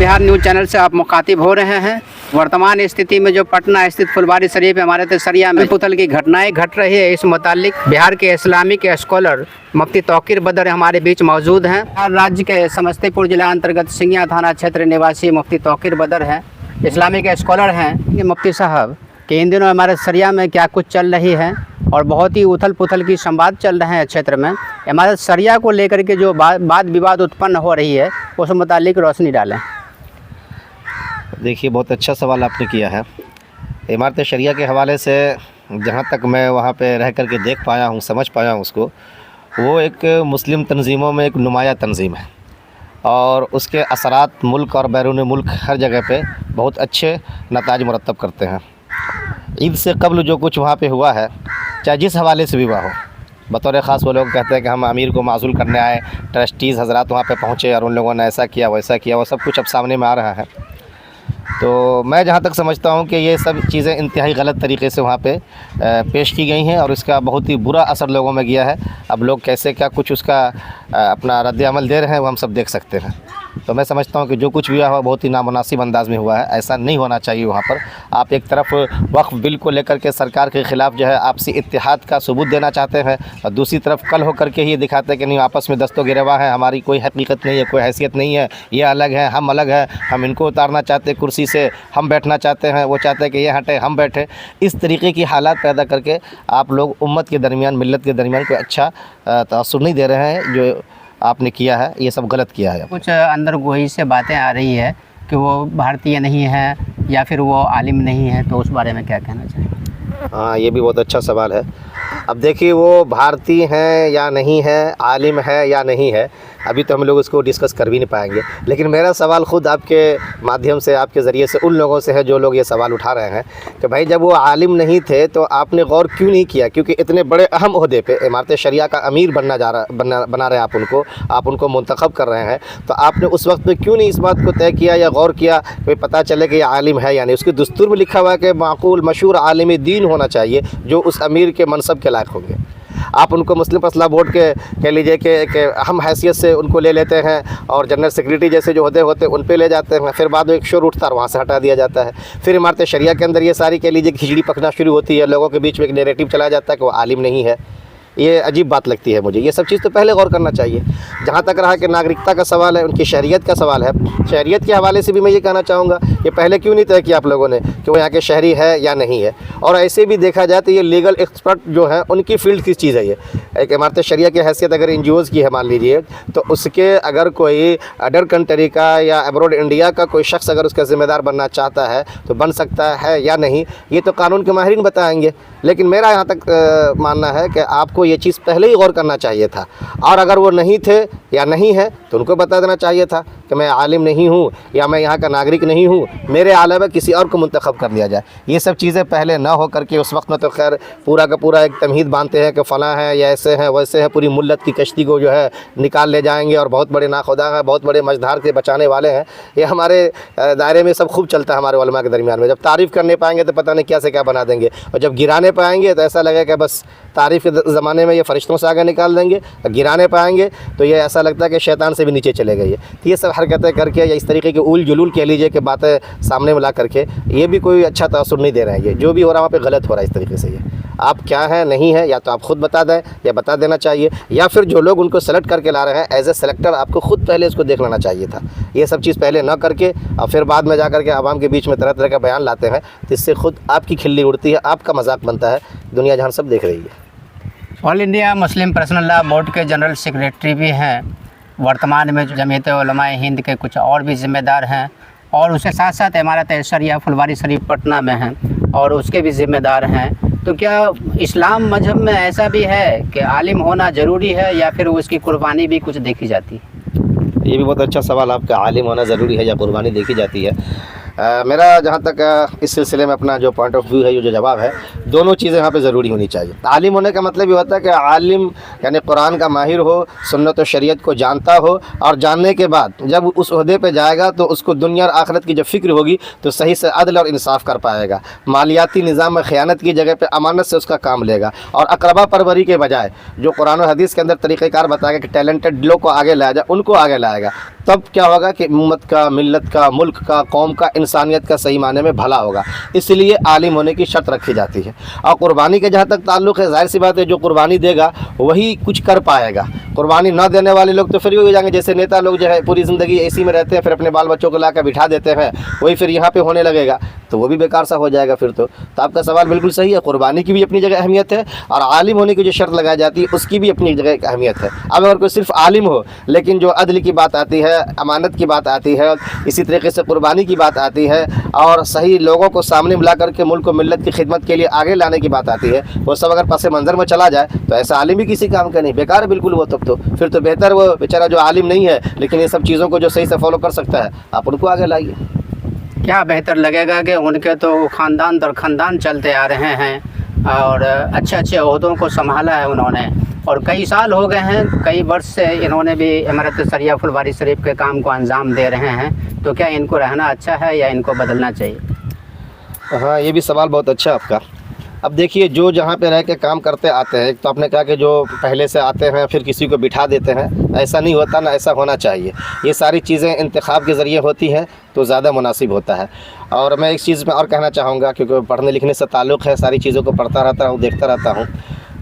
Bihar news channel से आप मुखातिब हो रहे हैं। वर्तमान स्थिति में जो पटना स्थित फुलवारी शरीफ हमारे तसरिया में पुतल की घटनाएं घट रही है, इस मुतालिक बिहार के इस्लामिक स्कॉलर मुफ्ती तौकीर बदर हमारे बीच मौजूद हैं। राज्य के समस्तीपुर जिला अंतर्गत सिंगिया थाना क्षेत्र निवासी मुफ्ती तौकीर बदर हैं, इस्लामिक स्कॉलर हैं। ये मुफ्ती साहब कि इन दिनों हमारे सरिया में क्या कुछ चल रही है और बहुत ही उथल पुथल की संवाद चल रहे हैं क्षेत्र में, हमारे सरिया को लेकर के जो वाद विवाद उत्पन्न हो रही है उस मुतालिक रोशनी डालें। देखिए, बहुत अच्छा सवाल आपने किया है। इमारत शरिया के हवाले से जहाँ तक मैं वहाँ पे रह कर के देख पाया हूँ, समझ पाया हूँ उसको, वो एक मुस्लिम तंजीमों में एक नुमाया तंजीम है और उसके असरात मुल्क और बैरून मुल्क हर जगह पे बहुत अच्छे नताज मुरतब करते हैं। ईद से कबल जो कुछ वहाँ पे हुआ है, चाहे जिस हवाले से भी हुआ हो, बतौर ख़ास वो लोग कहते हैं कि हम अमीर को माज़ूल करने आए, ट्रस्टीज़ हजरात वहाँ पे पहुँचे और उन लोगों ने ऐसा किया वैसा किया, वो सब कुछ अब सामने में आ रहा है। तो मैं जहाँ तक समझता हूँ कि ये सब चीज़ें इंतहाई गलत तरीके से वहाँ पे पेश की गई हैं और इसका बहुत ही बुरा असर लोगों में गया है। अब लोग कैसे क्या कुछ उसका अपना रद्द-ए-अमल दे रहे हैं वो हम सब देख सकते हैं। तो मैं समझता हूँ कि जो कुछ भी हुआ बहुत ही नामुनासिब अंदाज़ में हुआ है, ऐसा नहीं होना चाहिए। वहाँ पर आप एक तरफ वक्फ बिल को लेकर के सरकार के ख़िलाफ़ जो है आपसी इत्तेहाद का सबूत देना चाहते हैं और दूसरी तरफ कल होकर के ही दिखाते हैं कि नहीं, आपस में दस्तों गिरवा है, हमारी कोई हकीकत नहीं है, कोई हैसियत नहीं है, ये अलग है, हम अलग है, हम इनको उतारना चाहते हैं कुर्सी से, हम बैठना चाहते हैं, वो चाहते हैं कि ये हटे हम बैठे। इस तरीके की हालात पैदा करके आप लोग उम्मत के दरमियान, मिल्लत के दरमियान कोई अच्छा तासुर नहीं दे रहे हैं। जो आपने किया है ये सब गलत किया है। कुछ अंदर गोही से बातें आ रही है कि वो भारतीय नहीं है या फिर वो आलिम नहीं है, तो उस बारे में क्या कहना चाहिए? हाँ, ये भी बहुत अच्छा सवाल है। अब देखिए, वो भारतीय हैं या नहीं है, आलिम है या नहीं है, अभी तो हम लोग उसको डिस्कस कर भी नहीं पाएंगे। लेकिन मेरा सवाल ख़ुद आपके माध्यम से, आपके ज़रिए से उन लोगों से है जो लोग ये सवाल उठा रहे हैं कि भाई जब वो आलिम नहीं थे तो आपने गौर क्यों नहीं किया? क्योंकि इतने बड़े अहम ओहदे पे इमारत शरिया का अमीर बना रहे आप उनको मुंतखब कर रहे हैं, तो आपने उस वक्त में क्यों नहीं इस बात को तय किया या गौर किया कि पता चले कि ये आलिम है या नहीं? उसके दस्तूर में लिखा हुआ है कि माकूल मशहूर आलिम दीन होना चाहिए जो उस अमीर के मनसब के लायक होंगे। आप उनको मुस्लिम फसला बोर्ड के कह लीजिए कि अहम हैसियत से उनको ले लेते हैं और जनरल सेक्रेटरी जैसे जो होते हैं उन पे ले जाते हैं, फिर बाद में एक शोर उठता है वहाँ से हटा दिया जाता है। फिर इमारत शरिया के अंदर ये सारी कह लीजिए खिचड़ी पकना शुरू होती है, लोगों के बीच में एक नैरेटिव चला जाता है कि वो आलिम नहीं है। ये अजीब बात लगती है मुझे। ये सब चीज़ तो पहले गौर करना चाहिए। जहाँ तक रहा कि नागरिकता का सवाल है, उनकी शहरियत का सवाल है, शहरियत के हवाले से भी मैं ये कहना चाहूँगा, ये पहले क्यों नहीं तय किया आप लोगों ने कि वो यहाँ के शहरी है या नहीं है? और ऐसे भी देखा जाए तो ये लीगल एक्सपर्ट जो है उनकी फील्ड की चीज़ है। ये एक इमारत शरिया की हैसियत अगर NGOs की है मान लीजिए, तो उसके अगर कोई अदर कंट्री का या अब्रॉड इंडिया का कोई शख्स अगर उसका ज़िम्मेदार बनना चाहता है तो बन सकता है या नहीं, ये तो कानून के माहिरीन बताएंगे। लेकिन मेरा यहाँ तक मानना है कि आपको ये चीज़ पहले ही गौर करना चाहिए था, और अगर वो नहीं थे या नहीं है तो उनको बता देना चाहिए था कि मैं आलिम नहीं हूँ या मैं यहाँ का नागरिक नहीं हूँ, मेरे अलावा किसी और को मुंतखब कर लिया जाए। ये सब चीज़ें पहले ना हो करके उस वक्त में तो खैर पूरा का पूरा एक तमहीद बांधते हैं कि फ़लाँ है या ऐसे हैं वैसे हैं, पूरी मुल्लत की कश्ती को जो है निकाल ले जाएंगे और बहुत बड़े नाखुदा हैं, बहुत बड़े मझधार के बचाने वाले हैं। ये हमारे दायरे में सब खूब चलता है हमारे उलमा के दरमियान में। जब तारीफ़ करने पाएंगे तो पता नहीं क्या से क्या बना देंगे, और जब गिराने पाएंगे तो ऐसा लगेगा कि बस तारीफ़ के ज़माने में ये फरिश्तों से आगे निकाल देंगे, गिराने पाएंगे तो ये ऐसा लगता है कि शैतान से भी नीचे चले गए। तो ये सब हरकतें करके या इस तरीके की उल जुलूल कह लीजिए कि बातें सामने मिला करके ये भी कोई अच्छा तासुर नहीं दे रहे हैं। ये जो भी हो रहा है वहाँ पे गलत हो रहा है। इस तरीके से ये आप क्या है नहीं है या तो आप ख़ुद बता दें या बता देना चाहिए, या फिर जो लोग उनको सेलेक्ट करके ला रहे हैं एज ए सेलेक्टर आपको ख़ुद पहले इसको देख लेना चाहिए था। ये सब चीज़ पहले ना करके और फिर बाद में जा करके आवाम के बीच में तरह तरह का बयान लाते हैं, तो इससे ख़ुद आपकी खिल्ली उड़ती है, आपका मजाक बनता है, दुनिया जहां सब देख रही है। All India Muslim personal law board के जनरल सेक्रेटरी भी हैं, वर्तमान में जमीयत उलमाए हिंद के कुछ और भी ज़िम्मेदार हैं, और उसके साथ साथ इमारत शरिया फुलवारी शरीफ पटना में हैं और उसके भी ज़िम्मेदार हैं। तो क्या इस्लाम मजहब में ऐसा भी है कि आलिम होना ज़रूरी है या फिर उसकी कुर्बानी भी कुछ देखी जाती है? ये भी बहुत अच्छा सवाल आपका, आलिम होना ज़रूरी है या कुर्बानी देखी जाती है। मेरा जहाँ तक इस सिलसिले में अपना जो पॉइंट ऑफ व्यू है, जो जवाब है, दोनों चीज़ें यहाँ पे ज़रूरी होनी चाहिए। आलिम होने का मतलब ये होता है कि आलिम यानी कुरान का माहिर हो, सुन्नत और शरीयत को जानता हो, और जानने के बाद जब उस ओहदे पे जाएगा तो उसको दुनिया और आखिरत की जब फ़िक्र होगी तो सही से अदल और इंसाफ कर पाएगा। मालियाती निज़ाम में ख़यानत की जगह पर अमानत से उसका काम लेगा, और अकरबा परवरी के बजाय जो कुरान और हदीस के अंदर तरीक़ेकार बताएगा कि टैलेंटेड लोग को आगे लाया जाए, उनको आगे लाएगा। तब क्या होगा कि उम्मत का, मिल्लत का, मुल्क का, कौम का, इंसानियत का सही माने में भला होगा। इसलिए आलिम होने की शर्त रखी जाती है। और कुर्बानी के जहाँ तक ताल्लुक़ है, ज़ाहिर सी बात है जो कुर्बानी देगा वही कुछ कर पाएगा। कुर्बानी न देने वाले लोग तो फिर भी हो जाएंगे, जैसे नेता लोग जो है पूरी ज़िंदगी एसी में रहते हैं, फिर अपने बाल बच्चों को ला कर बिठा देते हैं, वही फिर यहाँ पे होने लगेगा, तो वो भी बेकार सा हो जाएगा फिर तो आपका सवाल बिल्कुल सही है। कुर्बानी की भी अपनी जगह अहमियत है और आलिम होने की जो शर्त लगाई जाती है उसकी भी अपनी जगह एक अहमियत है। अब अगर कोई सिर्फ आलिम हो लेकिन जो अदल की बात आती है, अमानत की बात आती है, इसी तरीके से कुर्बानी की बात आती है और सही लोगों को सामने मिला करके मुल्क को मिल्लत की खिदमत के लिए आगे लाने की बात आती है, वो सब अगर पस मंज़र में चला जाए तो ऐसा आलिम भी किसी काम का नहीं, बेकार है बिल्कुल वो। तब तो फिर तो बेहतर वो बेचारा जो आलिम नहीं है लेकिन ये सब चीज़ों को जो सही से फॉलो कर सकता है, आप उनको आगे लाइए। क्या बेहतर लगेगा कि उनके तो ख़ानदान दर ख़ानदान चलते आ रहे हैं और अच्छे अच्छे ओहदों को संभाला है उन्होंने और कई साल हो गए हैं, कई वर्ष से इन्होंने भी इमारत शरिया फुलवारी शरीफ के काम को अंजाम दे रहे हैं, तो क्या इनको रहना अच्छा है या इनको बदलना चाहिए? हाँ, ये भी सवाल बहुत अच्छा है आपका। अब देखिए, जो जहाँ पे रह के काम करते आते हैं, तो आपने कहा कि जो पहले से आते हैं फिर किसी को बिठा देते हैं, ऐसा नहीं होता ना, ऐसा होना चाहिए। ये सारी चीज़ें इंतखाब के ज़रिए होती हैं तो ज़्यादा मुनासिब होता है। और मैं एक चीज़ में और कहना चाहूँगा, क्योंकि पढ़ने लिखने से ताल्लुक़ है, सारी चीज़ों को पढ़ता रहता हूँ, देखता रहता हूँ।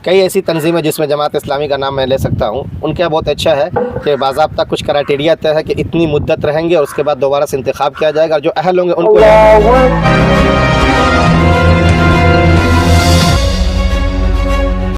कई ऐसी तंजीमें जिसमें जमात इस्लामी का नाम मैं ले सकता हूँ, उनका बहुत अच्छा है कि बाज़ाब्ता कुछ क्राइटेरिया तय है कि इतनी मुद्दत रहेंगे और उसके बाद दोबारा से इंतखाब किया जाएगा और जो अहल होंगे उनको